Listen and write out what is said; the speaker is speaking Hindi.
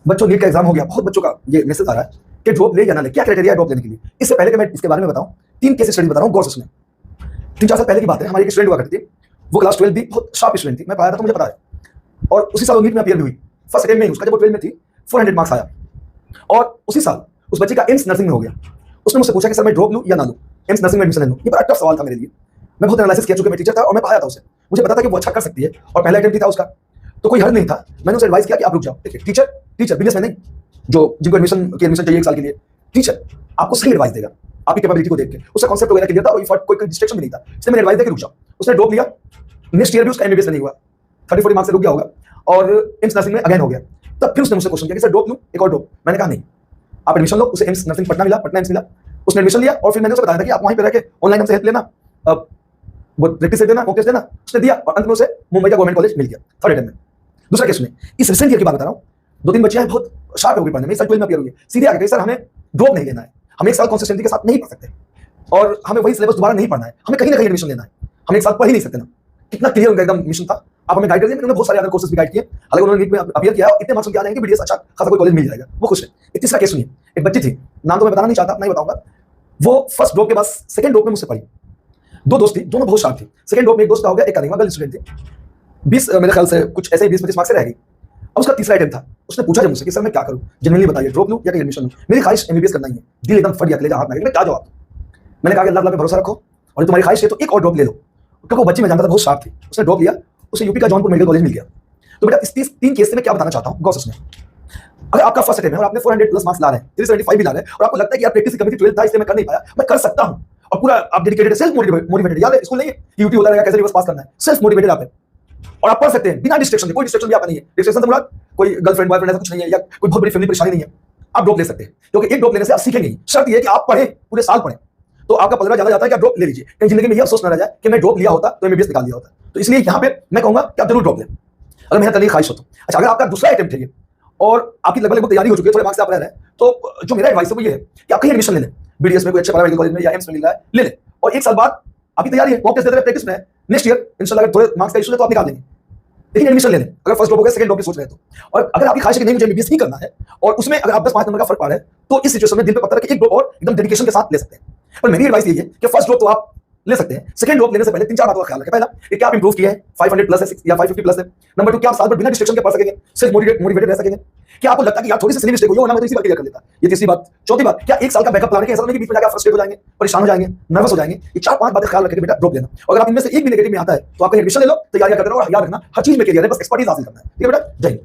बच्चों नीट का एग्जाम हो गया, बहुत बच्चों का ये मैसेज आ रहा है कि ड्रॉप ले या ना ले, क्या क्राइटेरिया है ड्रॉप लेने के लिए। इससे पहले कि मैं इसके बारे में बताऊं, 3 केस स्टडी बता रहा हूं, गौर से सुने। 3-4 साल पहले की बात है, हमारी एक स्टूडेंट हुआ करती थी, वो क्लास 12 भी बहुत शार्प स्टूडेंट थी, मैं पढ़ाया था तो मुझे पता है। और उसी साल वो नीट में अपीयर भी हुई, फर्स्ट अटेम्प्ट में ही उसका, जब वो 12 में थी 400 मार्क्स आया। और उसी साल उस बच्चे का एम्स नर्सिंग में हो गया। उसने मुझसे पूछा कि सर मैं ड्रॉप लूं या ना लूं, एम्स नर्सिंग में एडमिशन ले लूं। ये बड़ा टफ सवाल था मेरे लिए। मैं बहुत एनालिसिस किया, चूंकि मैं टीचर था और मैं पढ़ाया था उसे, मुझे पता था कि वो अच्छा कर सकती है और पहला अटेम्प्ट भी था उसका, तो कोई हर्ज नहीं था। मैंने उसे एडवाइस किया कि आप रुक जाओ। देखिए टीचर बिजनेसमैन नहीं, जो जिनको एडमिशन चाहिए 1 साल के लिए, टीचर आपको सही एडवाइस देगा आपकी कैपेबिलिटी को देख के। उसका कॉन्सेप्ट वगैरह क्लियर था और कोई डिस्ट्रैक्शन भी नहीं था, इसलिए मैंने एडवाइस दिया कि रुक जाओ। उसने ड्रॉप लिया, नेक्स्ट ईयर भी उसका एमबीबीएस नहीं हुआ, 30-40 मार्क्स से रुक गया होगा और एम्स नर्सिंग में अगेन हो गया। तब फिर उसने मुझसे क्वेश्चन किया कि सर ड्रॉप लूं, एक और ड्रॉप। मैंने कहा नहीं, आप एडमिशन लो। उसे एम्स नर्सिंग पटना एम्स मिला, उसने एडमिशन लिया और फिर मैंने उसे बताया था कि आप वहीं पे रह के ऑनलाइन हमसे हेल्प लेना, वो प्रैक्टिस देना, मॉक टेस्ट देना। उसने दिया और अंत में उसे मुंबई का गवर्नमेंट कॉलेज मिल गया थर्ड अटेम्प्ट में। दूसरा केस में, इस रिसेंट ईयर की बात बता रहा हूँ, 2-3 बच्चे हैं बहुत शार्प हो गए पढ़ने में, इस साल 12 में अपीयर हुई है, सीधे आके कही सर हमें ड्रॉप नहीं लेना है, हम 1 साल कंसिस्टेंसी के साथ नहीं पढ़ सकते और हमें वही सिलेबस दोबारा नहीं पढ़ना है, हमें कहीं ना कहीं एडमिशन लेना है, हम 1 साल पढ़ ही नहीं सकते ना। कितना क्लियर उनका एकदम मिशन था। आप हमें गाइड कर दिए, मैंने बहुत सारे अदर कोर्सेज भी गाइड किए, हालांकि उन्होंने नीट में अपीयर किया और इतने मार्क्स उनके आ जाएंगे कि बीडीएस अच्छा खासा कोई कॉलेज मिल जाएगा, वो खुश है। एक तीसरा केस सुनिए, एक बच्ची थी, नाम तो मैं बताना नहीं चाहता, नहीं बताऊंगा। वो फर्स्ट ड्रॉप के बाद सेकंड ड्रॉप में मुझसे पढ़ी। 2 दोस्त थी, दोनों बहुत शार्प थी। सेकंड ड्रॉप में एक दोस्त का हो गया, एक का नहीं हुआ, गर्ल स्टूडेंट थी, 20 मेरे ख्याल से कुछ ऐसे ही 20-25 मार्क्स से रह गई। अब उसका तीसरा अटेम्प्ट था, उसने पूछा जब मुझसे कि सर मैं क्या करूं, जनरली बताइए ड्रॉप लूं या कहीं एडमिशन लूं, मेरी ख्वाहिश एमबीबीएस करना ही है। दिल एकदम फट गया, कलेजा हाथ में आ गया, क्या जवाब। मैंने कहा कि अल्लाह पे भरोसा रखो और तुम्हारी ख्वाहिश है तो एक और ड्रॉप ले लो, क्योंकि वो बच्ची मैं जानता था बहुत शार्प थी। उसने ड्रॉप लिया, उसे यूपी का जौनपुर मेडिकल कॉलेज मिल गया। तो बेटा इस 3 केस से मैं क्या बताना चाहता हूं, गौर से सुनिए। अगर आपका फर्स्ट अटेम्प्ट है और आपने 400 प्लस मार्क्स ला रहे हैं, 375 भी ला रहे हैं और आपको लगता है कि यार प्रैक्टिस की कमी थी, 12th था इसलिए मैं कर नहीं पाया, मैं कर सकता हूं, और पूरा आप डेडिकेटेड, सेल्फ मोटिवेटेड, याद है स्कूल नहीं है यूटी होता रहेगा कैसे रिवर्स पास करना है, सेल्फ मोटिवेटेड आप है और आप पढ़ सकते हैं बिना डिस्ट्रैक्शन के। कोई डिस्ट्रैक्शन भी आपका नहीं है, डिस्ट्रैक्शन से मुराद कोई गर्लफ्रेंड बॉयफ्रेंड ऐसा कुछ नहीं है या कोई बहुत बड़ी फैमिली परेशानी नहीं है, आप ड्रॉप ले सकते हैं। क्योंकि एक ड्रॉप लेने से आप सीखेंगे ही, शर्त ये है कि आप पढ़ें, पूरे साल पढ़ें, तो आपका पलड़ा ज्यादा जाता है कि आप ड्रॉप ले लीजिए, कहीं जिंदगी में ये अफसोस ना रह जाए कि मैं ड्रॉप लिया होता तो एमबीबीएस निकाल दिया होता। तो इसलिए यहाँ पे मैं कहूंगा कि आप जरूर ड्रॉप लें अगर मेहनत करने की ख्वाहिश हो तो। अच्छा, अगर आपका दूसरा अटेम्प्ट है ये और आपकी लगभग तैयारी हो चुकी है, थोड़े मार्क्स आप रह रहे हैं, तो जो मेरा एडवाइस है वो ये है कि आप कहीं एडमिशन ले लें, बीडीएस में कोई अच्छे प्राइवेट कॉलेज में या एम्स में मिल रहा है ले लें, और 1 साल बाद आपकी तैयारी है, मॉक टेस्ट दे रहे हैं, प्रैक्टिस में है, नेक्स्ट ईयर इंशाल्लाह अगर थोड़े मार्क्स का इशू है तो आप निकाल लेंगे, लेकिन एडमिशन ले लें अगर फर्स्ट ड्रॉप हो गया, सेकंड ड्रॉप की सोच रहे हैं तो। और अगर आपकी ख्वाहिश है कि नहीं मुझे एमबीबीएस ही करना है और उसमें अगर आप 10-5 नंबर का फर्क पा रहे हैं, तो इस सिचुएशन में दिल पे पत्थर रख के एक ड्रॉप और एकदम डेडिकेशन के साथ ले सकते हैं। पर मेरी एडवाइस ये है कि फर्स्ट ड्रॉप तो आप ले सकते हैं, सेकंड ड्रॉप लेने से पहले 3-4 बातों का ख्याल रखें। पहला, क्या आप इंप्रूव किए हैं, 500 प्लस है या 550 प्लस है। नंबर 2, क्या आप साल भर बिना डिस्ट्रैक्शन के पढ़ सकेंगे, सिर्फ मोटिवेटेड रह सकेंगे। क्या आपको लगता है कि यार थोड़ी सी सिली मिस्टेक हुई हो ना, मैं तो इसी बार क्लियर कर लेता। ये तीसरी बात। चौथी बात, क्या 1 साल का बैकअप प्लान है, ऐसा नहीं कि बीच में जाकर फ्रस्ट्रेट हो जाएंगे, परेशान हो जाएंगे, नर्वस हो जाएंगे। ये 4-5 बातें ख्याल रखें बेटा ड्रॉप लेना। अगर आप इनमें से एक भी नेगेटिव में आता है तो आप एडमिशन ले लो, तैयारियां करते रहो और याद रखना हर चीज में कैरियर है, बस एक्सपर्टीज हासिल करना है। ठीक है बेटा, जय हिंद।